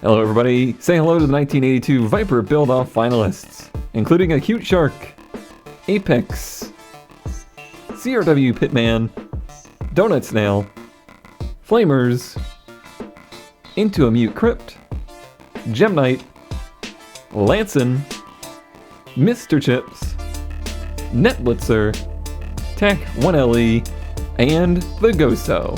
Hello everybody, say hello to the 1982 Viper Buildoff finalists, including a cute shark, Apex, CRW Pitman, Donut Snail, Flamers, Into a Mute Crypt, Gem Knight, Lanson, Mr. Chips, Netblitzer, Tech 1LE, and the Goso.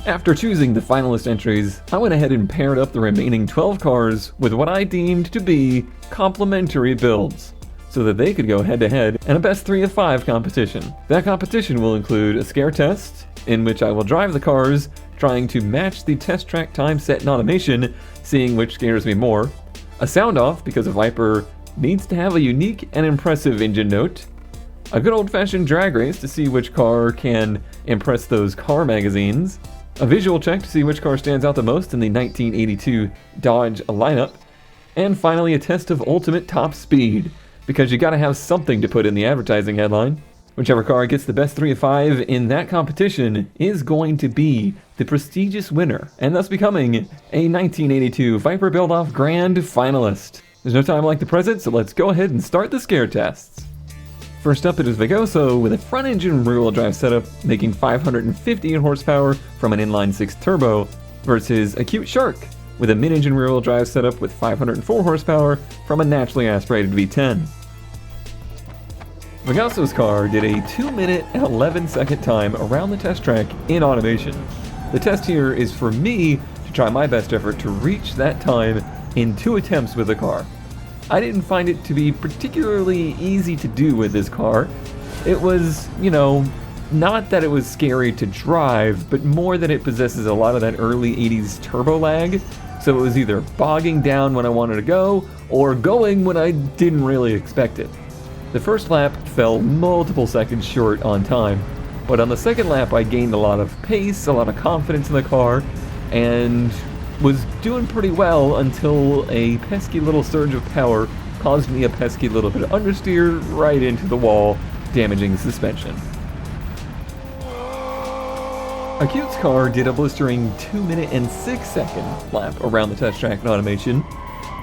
After choosing the finalist entries, I went ahead and paired up the remaining 12 cars with what I deemed to be complementary builds, so that they could go head-to-head in a best 3 of 5 competition. That competition will include a scare test, in which I will drive the cars, trying to match the test track time set in automation, seeing which scares me more, a sound-off because a Viper needs to have a unique and impressive engine note, a good old-fashioned drag race to see which car can impress those car magazines, a visual check to see which car stands out the most in the 1982 Dodge lineup, and finally a test of ultimate top speed, because you gotta have something to put in the advertising headline. Whichever car gets the best 3 of 5 in that competition is going to be the prestigious winner, and thus becoming a 1982 Viper Buildoff Grand Finalist. There's no time like the present, so let's go ahead and start the scare tests. First up, it is the Goso with a front-engine rear-wheel drive setup, making 558 horsepower from an inline-6 turbo, versus a cute Shark with a mid-engine rear-wheel drive setup with 504 horsepower from a naturally aspirated V10. Vegaso's car did a 2-minute and 11-second time around the test track in automation. The test here is for me to try my best effort to reach that time in 2 attempts with the car. I didn't find it to be particularly easy to do with this car. It was, not that it was scary to drive, but more that it possesses a lot of that early 80s turbo lag, so it was either bogging down when I wanted to go, or going when I didn't really expect it. The first lap fell multiple seconds short on time, but on the second lap I gained a lot of pace, a lot of confidence in the car, and was doing pretty well until a pesky little surge of power caused me a pesky little bit of understeer right into the wall, damaging the suspension. Acute's car did a blistering 2-minute and 6-second lap around the test track in automation.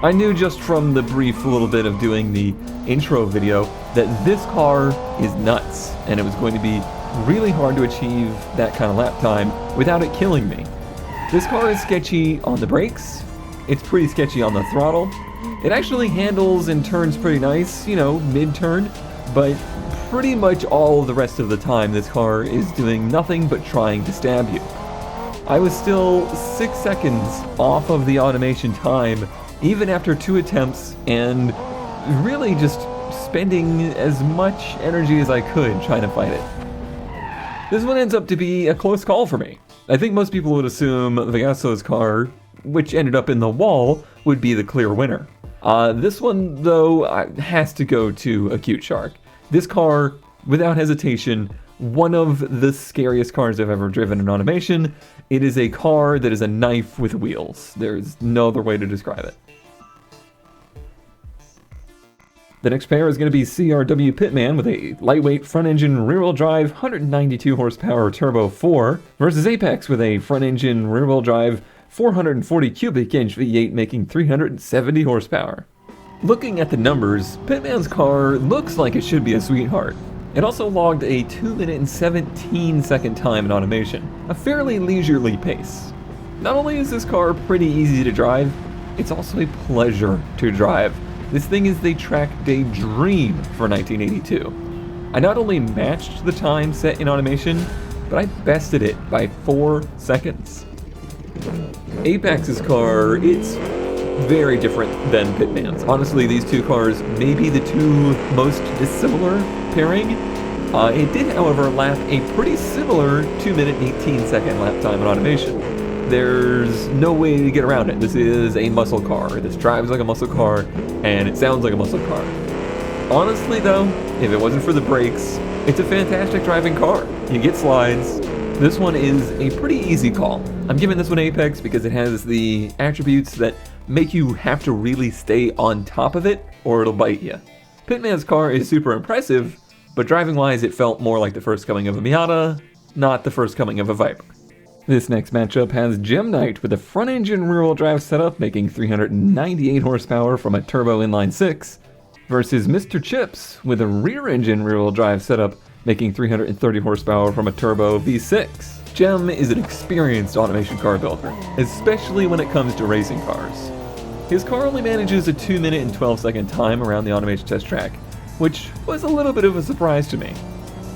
I knew just from the brief little bit of doing the intro video that this car is nuts, and it was going to be really hard to achieve that kind of lap time without it killing me. This car is sketchy on the brakes, it's pretty sketchy on the throttle. It actually handles and turns pretty nice, mid-turn, but pretty much all the rest of the time this car is doing nothing but trying to stab you. I was still 6 seconds off of the automation time, even after 2 attempts, and really just spending as much energy as I could trying to fight it. This one ends up to be a close call for me. I think most people would assume Vegaso's car, which ended up in the wall, would be the clear winner. This one, though, has to go to a cute Shark. This car, without hesitation, one of the scariest cars I've ever driven in automation. It is a car that is a knife with wheels. There's no other way to describe it. The next pair is going to be CRW Pitman with a lightweight front-engine rear-wheel drive 192 horsepower turbo 4 versus Apex with a front-engine rear-wheel drive 440 cubic inch V8 making 370 horsepower. Looking at the numbers, Pitman's car looks like it should be a sweetheart. It also logged a 2-minute and 17-second time in automation, a fairly leisurely pace. Not only is this car pretty easy to drive, it's also a pleasure to drive. This thing is the track day dream for 1982. I not only matched the time set in automation, but I bested it by 4 seconds. Apex's car, it's very different than Pitman's. Honestly, these 2 cars may be the 2 most dissimilar pairing. It did, however, lap a pretty similar 2-minute 18-second lap time in automation. There's no way to get around it. This is a muscle car. This drives like a muscle car, and it sounds like a muscle car. Honestly, though, if it wasn't for the brakes, it's a fantastic driving car. You get slides. This one is a pretty easy call. I'm giving this one Apex because it has the attributes that make you have to really stay on top of it, or it'll bite you. Pitman's car is super impressive, but driving-wise, it felt more like the first coming of a Miata, not the first coming of a Viper. This next matchup has Gem Knight with a front-engine rear-wheel drive setup making 398 horsepower from a turbo inline 6 versus Mr. Chips with a rear-engine rear-wheel drive setup making 330 horsepower from a turbo V6. Gem is an experienced automation car builder, especially when it comes to racing cars. His car only manages a 2-minute and 12-second time around the automation test track, which was a little bit of a surprise to me.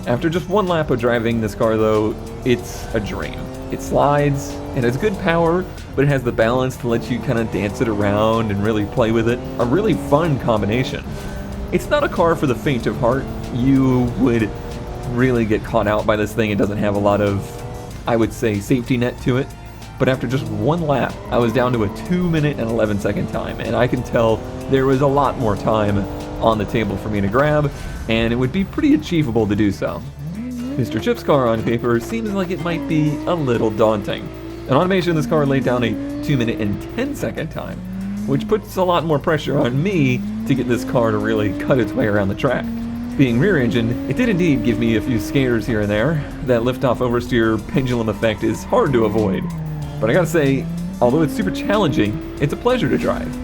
After just one lap of driving this car though, it's a dream. It slides, it has good power, but it has the balance to let you kind of dance it around and really play with it. A really fun combination. It's not a car for the faint of heart. You would really get caught out by this thing. It doesn't have a lot of, I would say, safety net to it. But after just one lap, I was down to a 2-minute and 11-second time, and I can tell there was a lot more time on the table for me to grab, and it would be pretty achievable to do so. Mr. Chip's car on paper seems like it might be a little daunting. In automation, this car laid down a 2-minute and 10-second time, which puts a lot more pressure on me to get this car to really cut its way around the track. Being rear engine, it did indeed give me a few scares here and there. That liftoff oversteer pendulum effect is hard to avoid. But I gotta say, although it's super challenging, it's a pleasure to drive.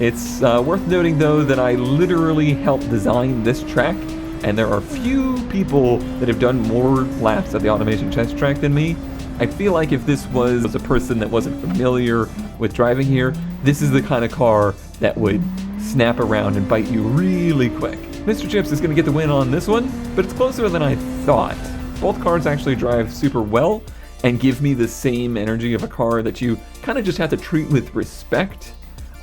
It's worth noting though that I literally helped design this track, and there are few people that have done more laps at the automation test track than me. I feel like if this was a person that wasn't familiar with driving here, this is the kind of car that would snap around and bite you really quick. Mr. Chips is going to get the win on this one, but it's closer than I thought. Both cars actually drive super well and give me the same energy of a car that you kind of just have to treat with respect.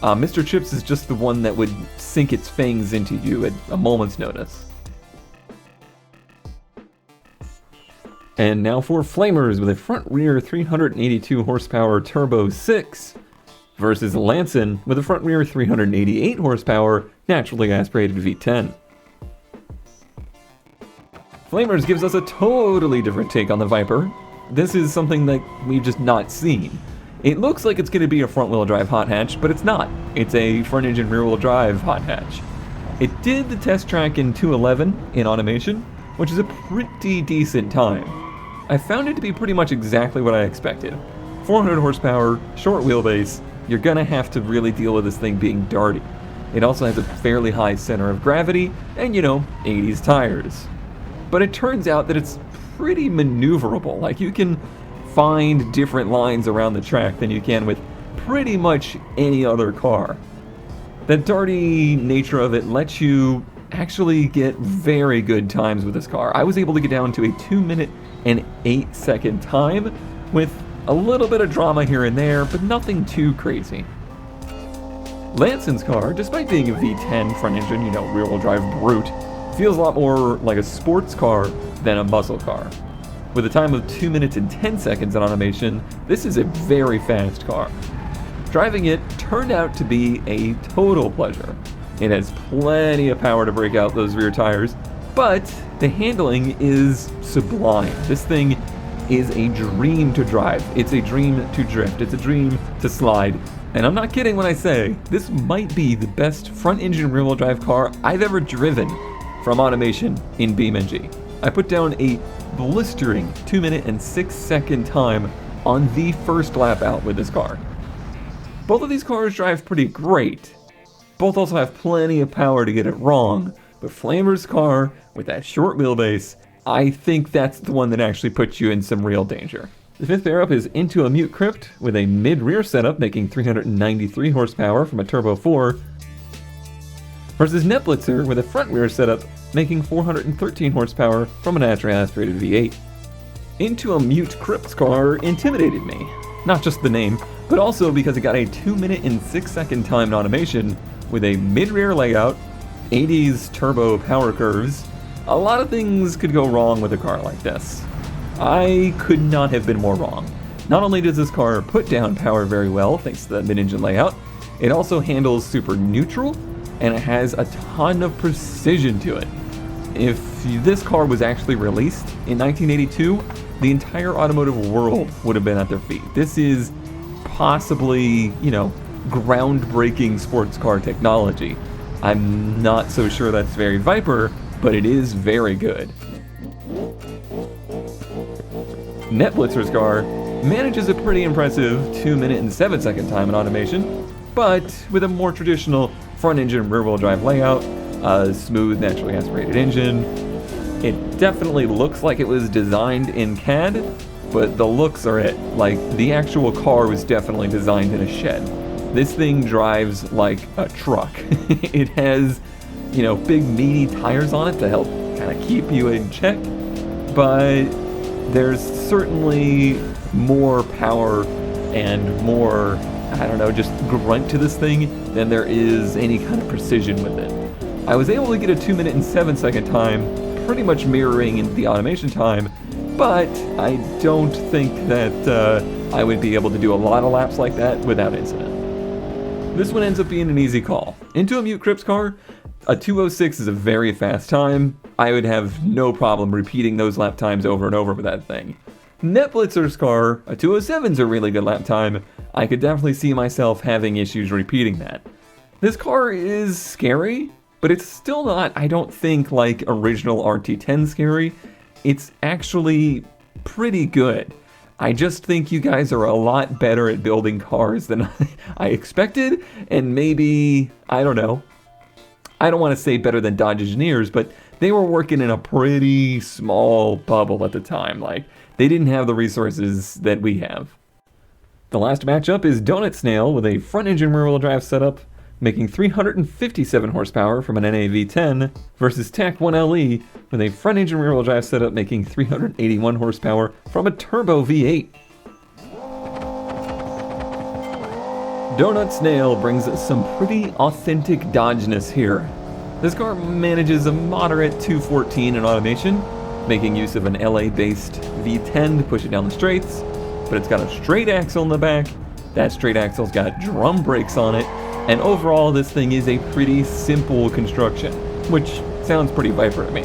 Mr. Chips is just the one that would sink its fangs into you at a moment's notice. And now for Flamers with a front-rear 382 horsepower Turbo 6 versus Lanson with a front-rear 388 horsepower naturally aspirated V10. Flamers gives us a totally different take on the Viper. This is something that we've just not seen. It looks like it's going to be a front-wheel drive hot hatch, but it's not. It's a front-engine rear-wheel drive hot hatch. It did the test track in 2:11 in automation, which is a pretty decent time. I found it to be pretty much exactly what I expected. 400 horsepower, short wheelbase, you're gonna have to really deal with this thing being darty. It also has a fairly high center of gravity, and 80s tires. But it turns out that it's pretty maneuverable. Like, you can find different lines around the track than you can with pretty much any other car. The darty nature of it lets you actually get very good times with this car. I was able to get down to a 2-minute and 8-second time with a little bit of drama here and there, but nothing too crazy. Lanson's car, despite being a V10 front engine, rear-wheel drive brute, feels a lot more like a sports car than a muscle car. With a time of 2 minutes and 10 seconds in automation, this is a very fast car. Driving it turned out to be a total pleasure. It has plenty of power to break out those rear tires, but the handling is sublime. This thing is a dream to drive. It's a dream to drift. It's a dream to slide. And I'm not kidding when I say this might be the best front-engine rear-wheel drive car I've ever driven from automation in BeamNG. I put down a blistering 2-minute and 6-second time on the first lap out with this car. Both of these cars drive pretty great. Both also have plenty of power to get it wrong, but Flamer's car, with that short wheelbase, I think that's the one that actually puts you in some real danger. The fifth pair up is Into a Mute Crip with a mid-rear setup making 393 horsepower from a Turbo 4 versus Netblitzer with a front-rear setup making 413 horsepower from a naturally aspirated V8. Into a Mute Crip's car intimidated me. Not just the name, but also because it got a 2-minute and 6-second time in automation with a mid-rear layout, 80s turbo power curves. A lot of things could go wrong with a car like this. I could not have been more wrong. Not only does this car put down power very well thanks to the mid-engine layout, it also handles super neutral, and it has a ton of precision to it. If this car was actually released in 1982, the entire automotive world would have been at their feet. This is possibly, groundbreaking sports car technology. I'm not so sure that's very Viper, but it is very good. Netblitzer's car manages a pretty impressive 2-minute and 7-second time in automation, but with a more traditional front-engine rear-wheel drive layout, a smooth, naturally aspirated engine. It definitely looks like it was designed in CAD, but the looks are it. Like, the actual car was definitely designed in a shed. This thing drives like a truck. It has, you know, big meaty tires on it to help kind of keep you in check, but there's certainly more power and more, I don't know, just grunt to this thing than there is any kind of precision with it. I was able to get a 2-minute and 7-second time, pretty much mirroring the automation time, but I don't think that I would be able to do a lot of laps like that without incident. This one ends up being an easy call. Into a Mute Crip's car, a 2:06 is a very fast time. I would have no problem repeating those lap times over and over with that thing. Netblitzer's car, a 2:07 is a really good lap time. I could definitely see myself having issues repeating that. This car is scary, but it's still not, I don't think, like original RT10 scary. It's actually pretty good. I just think you guys are a lot better at building cars than I expected, and maybe, I don't know. I don't want to say better than Dodge engineers, but they were working in a pretty small bubble at the time. Like, they didn't have the resources that we have. The last matchup is Donut Snail with a front-engine rear-wheel drive setup, making 357 horsepower from an NAV10, versus TAC1LE with a front-engine rear-wheel drive setup making 381 horsepower from a turbo V8. Donut Snail brings some pretty authentic Dodgeness here. This car manages a moderate 214 in automation, making use of an LA-based V10 to push it down the straights, but it's got a straight axle in the back. That straight axle's got drum brakes on it, and overall this thing is a pretty simple construction, which sounds pretty Viper to me.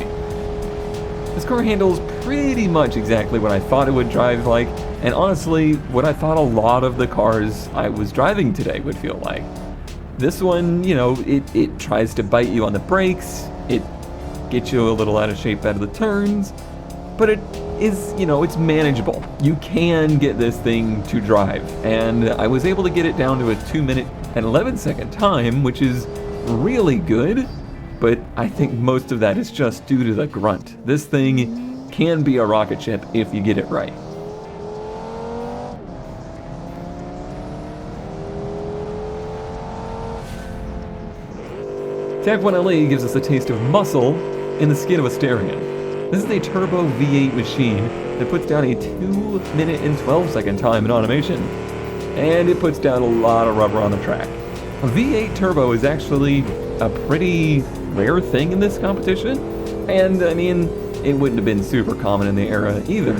This car handles pretty much exactly what I thought it would drive like, and honestly, what I thought a lot of the cars I was driving today would feel like. This one, you know, it tries to bite you on the brakes, it gets you a little out of shape out of the turns, but it is, you know, it's manageable. You can get this thing to drive, and I was able to get it down to a 2-minute and 11-second time, which is really good, but I think most of that is just due to the grunt. This thing can be a rocket ship if you get it right. TAC1LE gives us a taste of muscle in the skin of a Styrian. This is a turbo V8 machine that puts down a 2-minute and 12-second time in automation, and it puts down a lot of rubber on the track. A V8 turbo is actually a pretty rare thing in this competition, and I mean, it wouldn't have been super common in the era either.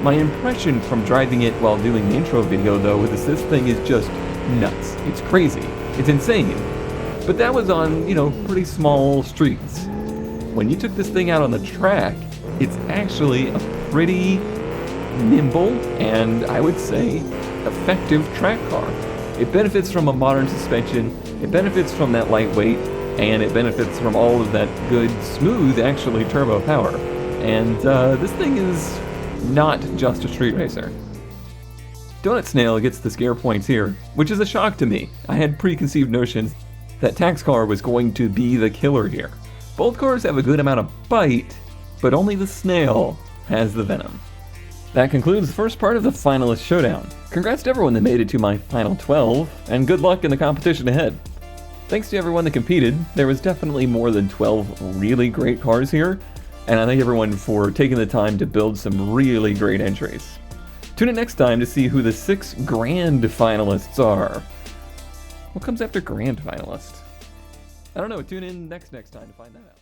My impression from driving it while doing the intro video though was this thing is just nuts. It's crazy. It's insane. But that was on, you know, pretty small streets. When you took this thing out on the track, it's actually a pretty nimble and, I would say, effective track car. It benefits from a modern suspension, it benefits from that lightweight, and it benefits from all of that good, smooth, actually, turbo power. And this thing is not just a street racer. Donut Snail gets the scare points here, which is a shock to me. I had preconceived notions that Tax Car was going to be the killer here. Both cars have a good amount of bite, but only the Snail has the venom. That concludes the first part of the Finalist Showdown. Congrats to everyone that made it to my final 12, and good luck in the competition ahead. Thanks to everyone that competed. There was definitely more than 12 really great cars here, and I thank everyone for taking the time to build some really great entries. Tune in next time to see who the 6 Grand Finalists are. What comes after Grand Finalist? I don't know, tune in next time to find that out.